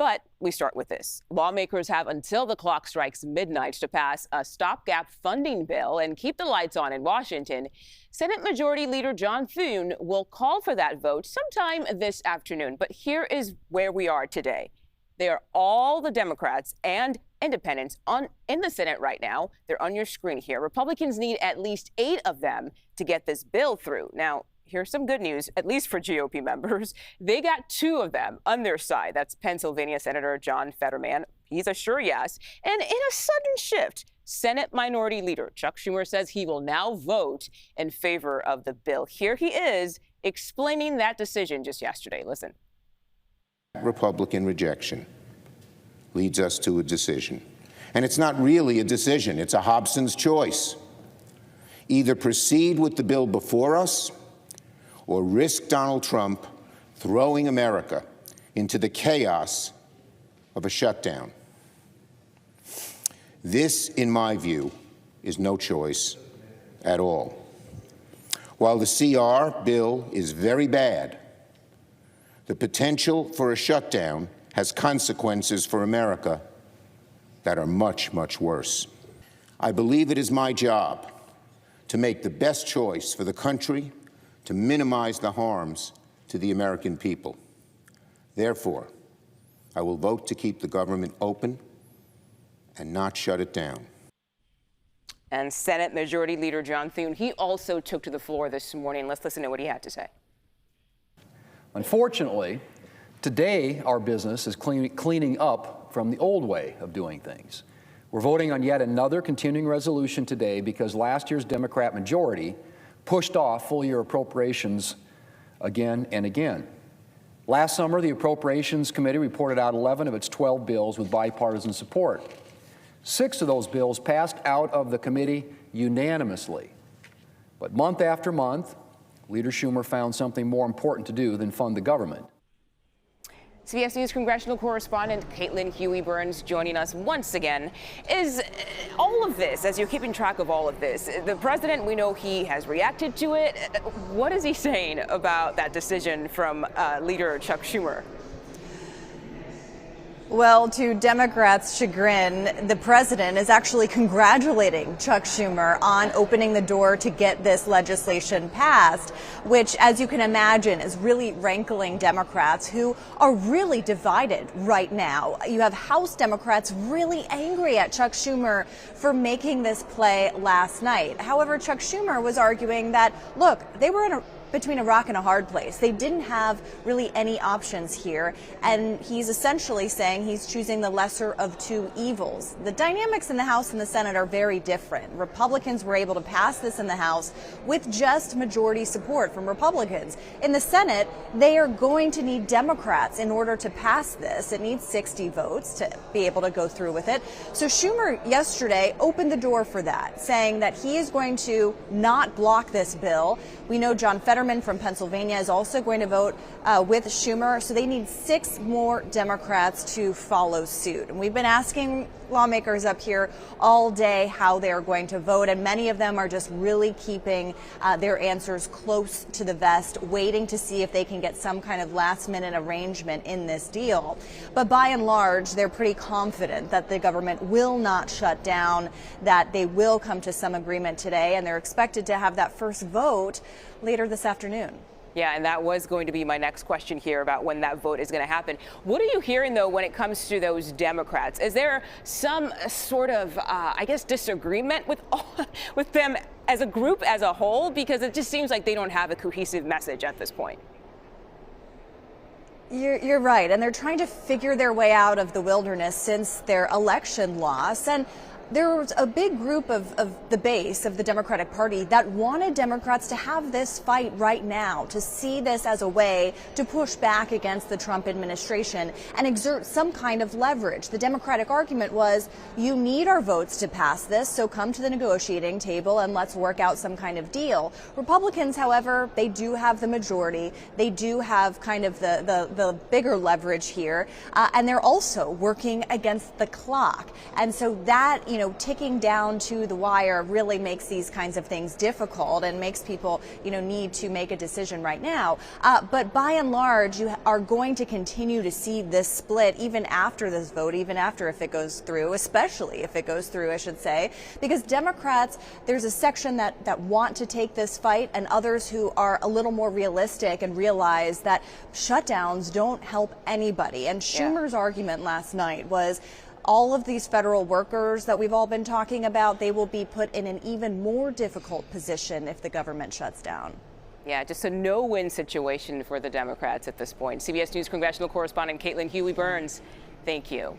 But we start with this. Lawmakers have until the clock strikes midnight to pass a stopgap funding bill and keep the lights on in Washington. Senate Majority Leader Thune will call for that vote sometime this afternoon. But here is where we are today. They are all the Democrats and independents in the Senate right now. They're on your screen here. Republicans need at least 8 of them to get this bill through. Now, here's some good news, at least for GOP members. They got 2 of them on their side. That's Pennsylvania Senator John Fetterman. He's a sure yes. And in a sudden shift, Senate Minority Leader Chuck Schumer says he will now vote in favor of the bill. Here he is explaining that decision just yesterday. Listen. Republican rejection leads us to a decision. And it's not really a decision. It's a Hobson's choice. Either proceed with the bill before us or risk Donald Trump throwing America into the chaos of a shutdown. This, in my view, is no choice at all. While the CR bill is very bad, the potential for a shutdown has consequences for America that are much, much worse. I believe it is my job to make the best choice for the country, to minimize the harms to the American people. Therefore, I will vote to keep the government open and not shut it down. And Senate Majority Leader Thune, he also took to the floor this morning. Let's listen to what he had to say. Unfortunately, today our business is cleaning up from the old way of doing things. We're voting on yet another continuing resolution today because last year's Democrat majority pushed off full-year appropriations again and again. Last summer, the Appropriations Committee reported out 11 of its 12 bills with bipartisan support. 6 of those bills passed out of the committee unanimously. But month after month, Leader Schumer found something more important to do than fund the government. CBS News congressional correspondent Caitlin Huey-Burns joining us once again. Is all of this, as you're keeping track of all of this, the president, we know he has reacted to it. What is he saying about that decision from Leader Chuck Schumer? Well, to Democrats' chagrin, the president is actually congratulating Chuck Schumer on opening the door to get this legislation passed, which, as you can imagine, is really rankling Democrats who are really divided right now. You have House Democrats really angry at Chuck Schumer for making this play last night. However, Chuck Schumer was arguing that, look, they were between a rock and a hard place. They didn't have really any options here, and he's essentially saying he's choosing the lesser of 2 evils. The dynamics in the House and the Senate are very different. Republicans were able to pass this in the House with just majority support from Republicans. In the Senate, they are going to need Democrats in order to pass this. It needs 60 votes to be able to go through with it. So Schumer yesterday opened the door for that, saying that he is going to not block this bill. We know John Fetterman from Pennsylvania is also going to vote with Schumer, so they need 6 more Democrats to follow suit. And we've been asking lawmakers up here all day how they are going to vote, and many of them are just really keeping their answers close to the vest, waiting to see if they can get some kind of last-minute arrangement in this deal. But by and large, they're pretty confident that the government will not shut down, that they will come to some agreement today, and they're expected to have that first vote later this afternoon. Yeah, and that was going to be my next question here about when that vote is going to happen. What are you hearing, though, when it comes to those Democrats? Is there some sort of, I guess, disagreement with them as a group as a whole? Because it just seems like they don't have a cohesive message at this point. You're right, and they're trying to figure their way out of the wilderness since their election loss. And there was a big group of the base of the Democratic Party that wanted Democrats to have this fight right now, to see this as a way to push back against the Trump administration and exert some kind of leverage. The Democratic argument was, you need our votes to pass this, so come to the negotiating table and let's work out some kind of deal. Republicans, however, they do have the majority. They do have kind of the bigger leverage here, and they're also working against the clock. And so that, ticking down to the wire really makes these kinds of things difficult and makes people, need to make a decision right now. But by and large, you are going to continue to see this split even after this vote, even after if it goes through, especially if it goes through, I should say, because Democrats, there's a section that want to take this fight and others who are a little more realistic and realize that shutdowns don't help anybody. And Schumer's argument last night was all of these federal workers that we've all been talking about, they will be put in an even more difficult position if the government shuts down. Yeah, just a no-win situation for the Democrats at this point. CBS News congressional correspondent Caitlin Huey-Burns, thank you.